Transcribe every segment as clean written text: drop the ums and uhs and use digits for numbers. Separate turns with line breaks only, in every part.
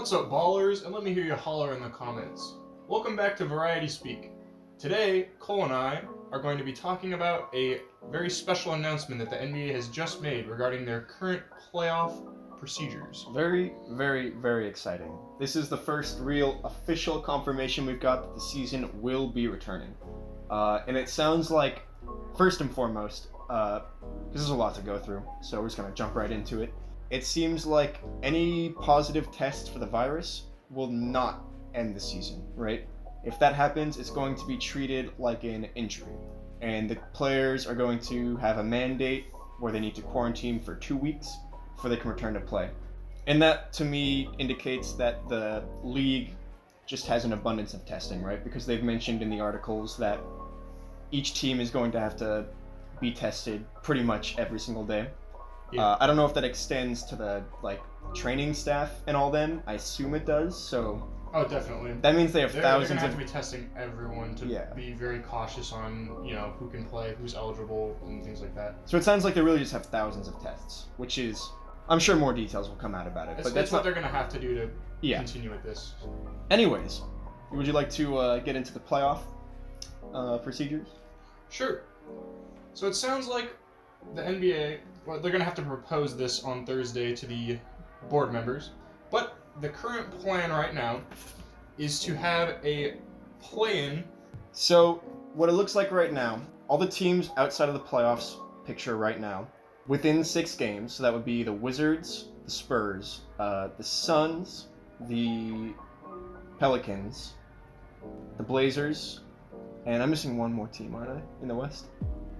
What's up, ballers? And let me hear you holler in the comments. Welcome back to Variety Speak. Today, Cole and I are going to be talking about a very special announcement that the NBA has just made regarding their current playoff procedures.
Very, very, very exciting. This is the first real official confirmation we've got that the season will be returning. And it sounds like, first and foremost, because there's a lot to go through, so we're just going to jump right into it. It seems like any positive test for the virus will not end the season, right? If that happens, it's going to be treated like an injury. And the players are going to have a mandate where they need to quarantine for 2 weeks before they can return to play. And that, to me, indicates that the league just has an abundance of testing, right? Because they've mentioned in the articles that each team is going to have to be tested pretty much every single day.
Yeah.
I don't know if that extends to the training staff and all them. I assume it does. So
Oh, definitely.
that means they have
They're
thousands
going to have
of.
to be testing everyone to be very cautious on, who can play, who's eligible, and things like that.
So it sounds like they really just have thousands of tests, which is, I'm sure more details will come out about it.
That's what they're going to have to do to continue with this.
Anyways, would you like to get into the playoff procedures?
Sure. So it sounds like the NBA, they're going to have to propose this on Thursday to the board members, but the current plan right now is to have a play-in.
So what it looks like right now, all the teams outside of the playoffs picture right now, within 6 games, so that would be the Wizards, the Spurs, the Suns, the Pelicans, the Blazers, and I'm missing one more team, aren't I, in the West?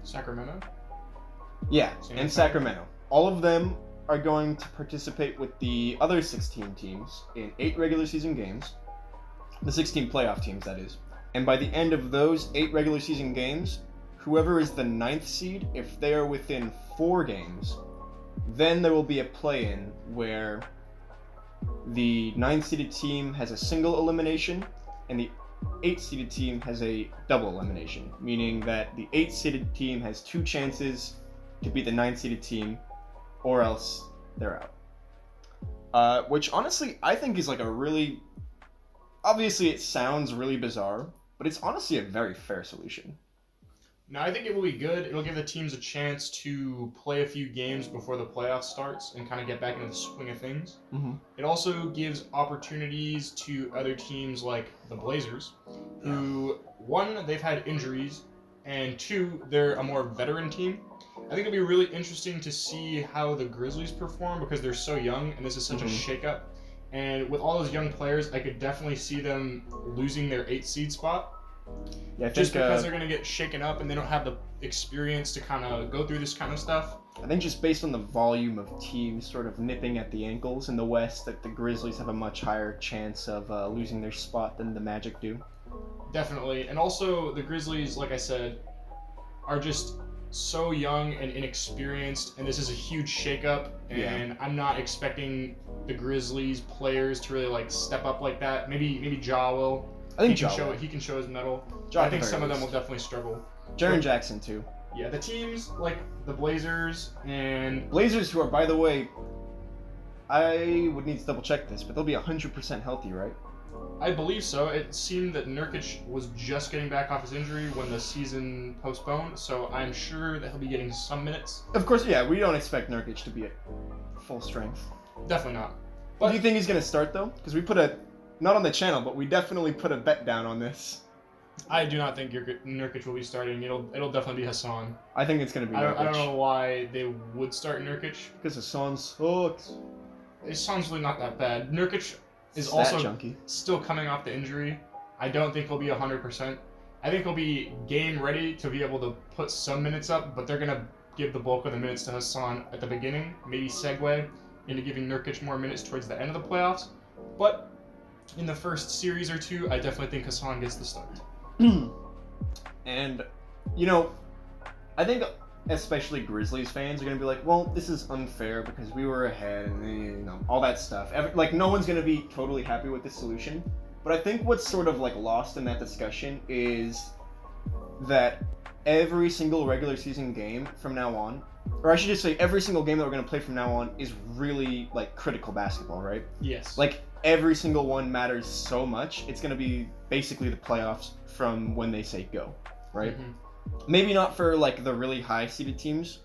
Sacramento?
Yeah,
San
and Sacramento. All of them are going to participate with the other 16 teams in 8 regular season games. The 16 playoff teams, that is. And by the end of those 8 regular season games, whoever is the 9th seed, if they are within 4 games, then there will be a play-in where the 9th seeded team has a single elimination and the 8th seeded team has a double elimination, meaning that the 8th seeded team has 2 chances to beat the 9th seeded team, or else they're out. Which honestly, I think is obviously it sounds really bizarre, but it's honestly a very fair solution.
No, I think it will be good. It'll give the teams a chance to play a few games before the playoffs starts and kind of get back into the swing of things.
Mm-hmm.
It also gives opportunities to other teams like the Blazers, who, 1, they've had injuries, and 2, they're a more veteran team. I think it'll be really interesting to see how the Grizzlies perform because they're so young and this is such a shakeup. And with all those young players, I could definitely see them losing their 8th seed spot.
Yeah,
just because they're going to get shaken up and they don't have the experience to kind of go through this kind of stuff.
I think just based on the volume of teams sort of nipping at the ankles in the West, that the Grizzlies have a much higher chance of losing their spot than the Magic do.
Definitely. And also, the Grizzlies, like I said, are just so young and inexperienced, and this is a huge shakeup, and I'm not expecting the Grizzlies players to really step up like that. Maybe Ja will.
I think
he can show his mettle.
Ja,
I think some of them will definitely struggle.
Jaren Jackson too.
Yeah, the teams like the Blazers and
Blazers, who are, by the way, I would need to double check this, but they'll be 100% healthy, right?
I believe so. It seemed that Nurkic was just getting back off his injury when the season postponed, so I'm sure that he'll be getting some minutes.
Of course, yeah, we don't expect Nurkic to be at full strength.
Definitely not.
But do you think he's going to start, though? Because we put not on the channel, but we definitely put a bet down on this.
I do not think Nurkic will be starting. It'll definitely be Hassan.
I think it's going to be Nurkic.
I don't know why they would start Nurkic.
Because Hassan sucks.
Hassan's really not that bad. Nurkic is also still coming off the injury. I don't think he'll be 100%. I think he'll be game ready to be able to put some minutes up, but they're going to give the bulk of the minutes to Hassan at the beginning, maybe segue into giving Nurkic more minutes towards the end of the playoffs. But in the first series or 2, I definitely think Hassan gets the start.
And, I think especially Grizzlies fans are going to be like, well, this is unfair because we were ahead and, all that stuff. No one's going to be totally happy with this solution. But I think what's sort of lost in that discussion is that every single regular season game from now on or I should just say every single game that we're going to play from now on is really, like, critical basketball, right?
Yes.
Like, every single one matters so much. It's going to be basically the playoffs from when they say go, right? Mm-hmm. Maybe not for, like, the really high-seeded teams.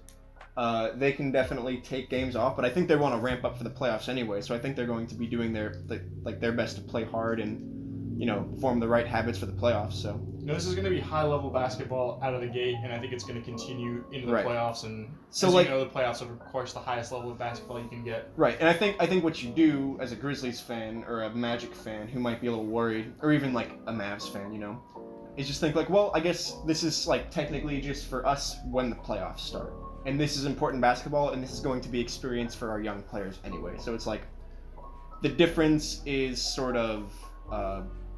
They can definitely take games off, but I think they want to ramp up for the playoffs anyway, so I think they're going to be doing their best to play hard and, you know, form the right habits for the playoffs, so...
No, this is going to be high-level basketball out of the gate, and I think it's going to continue into the playoffs, and
so,
as
like,
you know, the playoffs are, of course, the highest level of basketball you can get.
Right, and I think what you do as a Grizzlies fan or a Magic fan who might be a little worried, or even, like, a Mavs fan, you know, is just think, like, well, I guess this is, like, technically just for us when the playoffs start. And this is important basketball, and this is going to be experience for our young players anyway. So it's like, the difference is sort of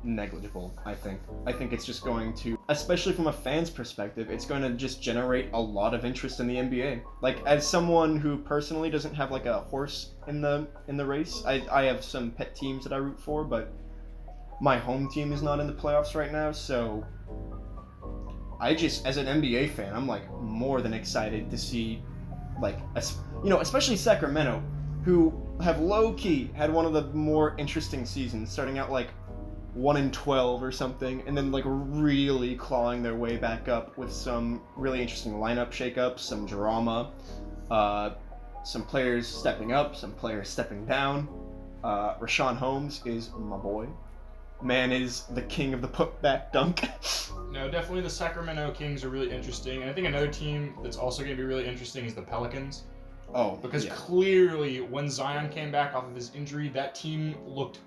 negligible, I think. I think it's just going to, especially from a fan's perspective, it's going to just generate a lot of interest in the NBA. Like, as someone who personally doesn't have, like, a horse in the race, I have some pet teams that I root for, but my home team is not in the playoffs right now, so... I just, as an NBA fan, I'm, like, more than excited to see, like, you know, especially Sacramento, who have low-key had one of the more interesting seasons, starting out, like, 1-12 or something, and then, like, really clawing their way back up with some really interesting lineup shakeups, some drama, some players stepping up, some players stepping down. Rashawn Holmes is my boy. Man is the king of the putback dunk.
No, definitely the Sacramento Kings are really interesting. And I think another team that's also going to be really interesting is the Pelicans.
Oh,
because clearly when Zion came back off of his injury, that team looked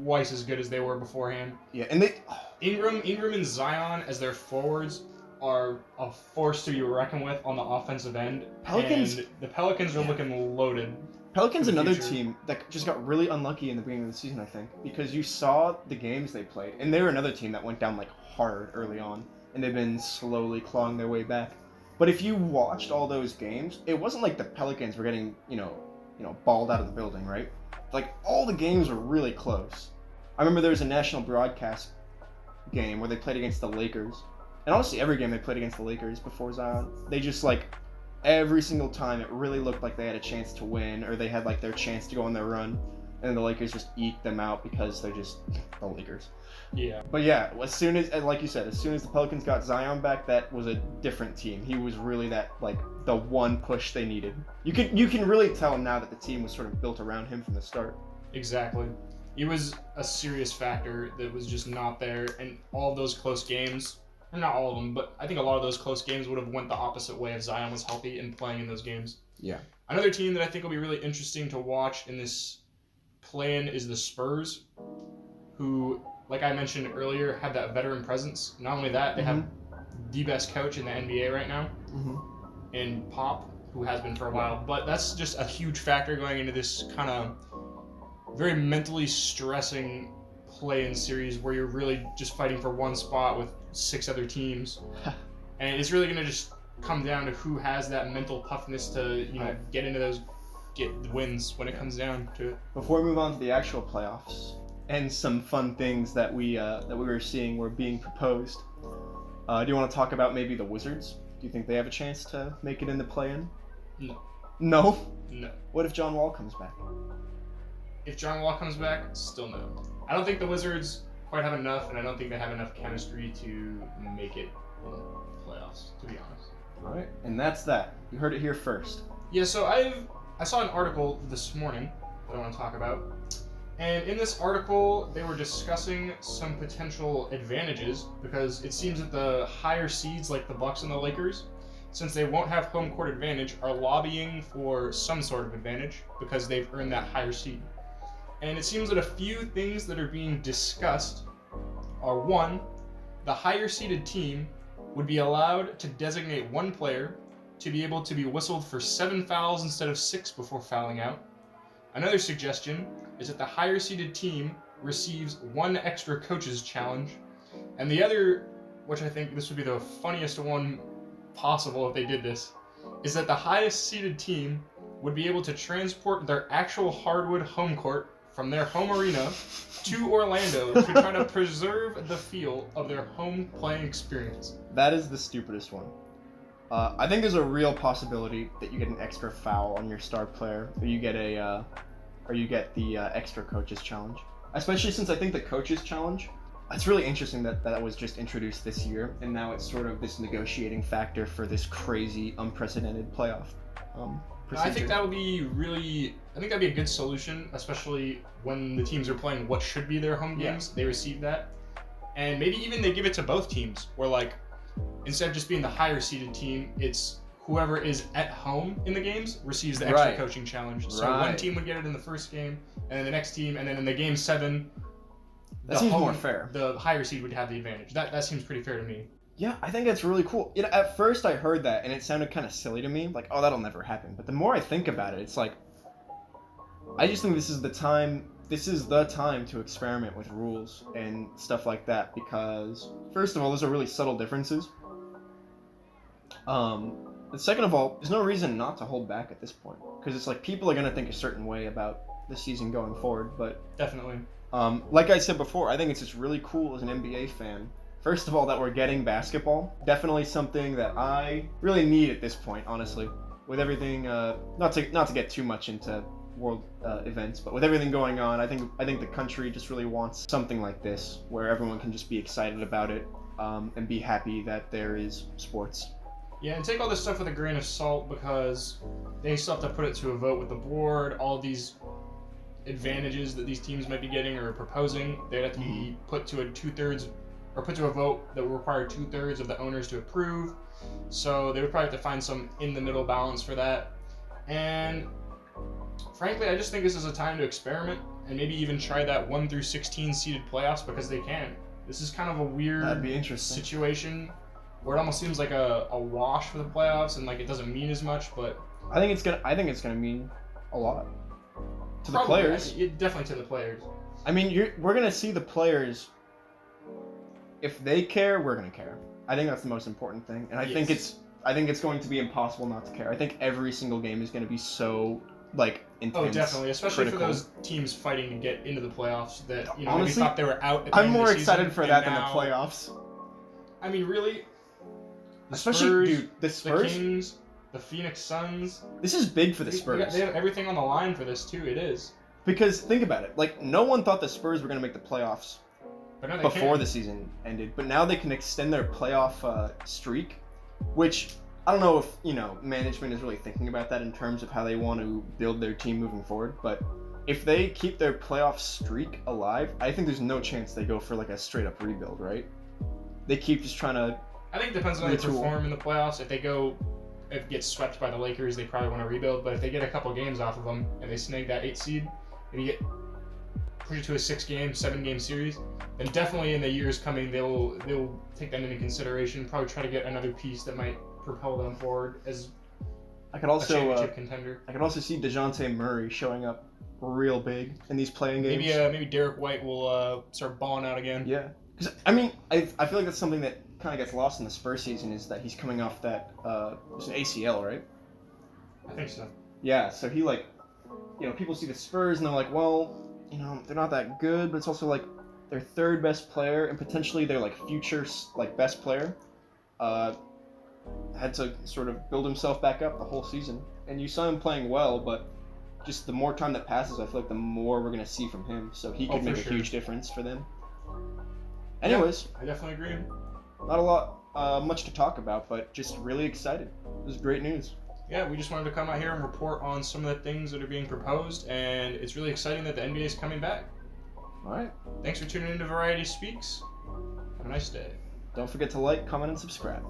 twice as good as they were beforehand.
Yeah, and they...
Ingram and Zion as their forwards are a force to be reckoned with on the offensive end. And the Pelicans are looking loaded.
Pelicans another team that just got really unlucky in the beginning of the season, I think, because you saw the games they played, and they were another team that went down, like, hard early on, and they've been slowly clawing their way back. But if you watched all those games, it wasn't like the Pelicans were getting, you know, balled out of the building, right? Like, all the games were really close. I remember there was a national broadcast game where they played against the Lakers, and honestly, every game they played against the Lakers before Zion, they just, like, every single time it really looked like they had a chance to win, or they had, like, their chance to go on their run, and the Lakers just eke them out because they're just the Lakers.
Yeah.
But yeah, as soon as, like you said, as soon as the Pelicans got Zion back, that was a different team. He was really that, like, the one push they needed. You can really tell now that the team was sort of built around him from the start.
Exactly. He was a serious factor that was just not there, and all of those close games... Not all of them, but I think a lot of those close games would have went the opposite way if Zion was healthy and playing in those games.
Yeah.
Another team that I think will be really interesting to watch in this play-in is the Spurs, who, like I mentioned earlier, have that veteran presence. Not only that, they have the best coach in the NBA right now, in Pop, who has been for a while. But that's just a huge factor going into this kind of very mentally stressing play-in series where you're really just fighting for one spot with 6 other teams. And it's really going to just come down to who has that mental toughness to, you know, get wins when it comes down to it.
Before we move on to the actual playoffs and some fun things that we were seeing were being proposed, do you want to talk about maybe the Wizards? Do you think they have a chance to make it in the play-in?
No.
No?
No.
What if John Wall comes back?
If John Wall comes back, still no. I don't think the Wizards quite have enough, and I don't think they have enough chemistry to make it in the playoffs, to be honest.
All right, and that's that. You heard it here first.
Yeah, so I saw an article this morning that I want to talk about, and in this article, they were discussing some potential advantages, because it seems that the higher seeds, like the Bucks and the Lakers, since they won't have home court advantage, are lobbying for some sort of advantage, because they've earned that higher seed. And it seems that a few things that are being discussed are, 1, the higher seeded team would be allowed to designate one player to be able to be whistled for 7 fouls instead of 6 before fouling out. Another suggestion is that the higher seeded team receives 1 extra coach's challenge. And the other, which I think this would be the funniest one possible if they did this, is that the highest seeded team would be able to transport their actual hardwood home court from their home arena to Orlando to try to preserve the feel of their home playing experience.
That is the stupidest one. I think there's a real possibility that you get an extra foul on your star player, or you get the extra coaches challenge. Especially since I think the coaches challenge, it's really interesting that was just introduced this year, and now it's sort of this negotiating factor for this crazy, unprecedented playoff procedure.
I think that would be that'd be a good solution, especially when the teams are playing what should be their home games. They receive that, and maybe even they give it to both teams, where like instead of just being the higher seeded team, it's whoever is at home in the games receives the extra coaching challenge. So one team would get it in the first game, and then the next team, and then in the game 7,
that seems more fair.
The higher seed would have the advantage. That seems pretty fair to me.
Yeah, I think that's really cool. You know, at first I heard that and it sounded kind of silly to me, like, oh, that'll never happen. But the more I think about it, it's like, I just think this is the time to experiment with rules and stuff like that, because first of all, those are really subtle differences. But second of all, there's no reason not to hold back at this point, because it's like people are going to think a certain way about the season going forward. But
definitely.
Like I said before, I think it's just really cool as an NBA fan. First of all, that we're getting basketball. Definitely something that I really need at this point, honestly. With everything, not to get too much into world events, but with everything going on, I think the country just really wants something like this, where everyone can just be excited about it, and be happy that there is sports.
Yeah, and take all this stuff with a grain of salt, because they still have to put it to a vote with the board. All these advantages that these teams might be getting or proposing, they'd have to be put to a vote that would require 2/3 of the owners to approve. So they would probably have to find some in the middle balance for that. And frankly, I just think this is a time to experiment and maybe even try that 1 through 16 seeded playoffs, because they can. This is kind of a weird situation where it almost seems like a wash for the playoffs, and like it doesn't mean as much, but
I think it's gonna mean a lot to the players.
Definitely to the players.
I mean, we're gonna see the players. If they care, we're gonna care. I think that's the most important thing, and I think it's going to be impossible not to care. I think every single game is going to be so intense.
Oh, definitely, especially for those teams fighting to get into the playoffs that
honestly,
maybe thought they were out. At the
I'm
end
more
of the season,
excited for that than the playoffs.
I mean, really.
Especially, the Spurs,
the Kings, the Phoenix Suns.
This is big for the Spurs.
They have everything on the line for this too. It is.
Because think about it, like no one thought the Spurs were going to make the playoffs before the season ended, but now they can extend their playoff streak, which I don't know if management is really thinking about that in terms of how they want to build their team moving forward. But if they keep their playoff streak alive, I think there's no chance they go for like a straight up rebuild, right? They keep just trying to.
I think it depends on how they perform in the playoffs. If it gets swept by the Lakers, they probably want to rebuild. But if they get a couple games off of them and they snag that 8 seed, and you push it to a 7-game series, then definitely in the years coming they'll take that into consideration. Probably try to get another piece that might propel them forward as a championship contender. I
could also see DeJounte Murray showing up real big in these playing games.
Maybe Derek White will start balling out again.
Yeah, because I mean I feel like that's something that kind of gets lost in the Spurs season, is that he's coming off that it was an ACL, right?
I think so.
Yeah, so he people see the Spurs and they're like, well, they're not that good, but it's also like their third best player and potentially their future best player had to sort of build himself back up the whole season. And you saw him playing well, but just the more time that passes, I feel like the more we're going to see from him. So he could make a huge difference for them. Anyways.
Yeah, I definitely agree.
Not a lot much to talk about, but just really excited. It was great news.
Yeah, we just wanted to come out here and report on some of the things that are being proposed, and it's really exciting that the NBA is coming back.
All right.
Thanks for tuning in to Variety Speaks. Have a nice day.
Don't forget to like, comment, and subscribe.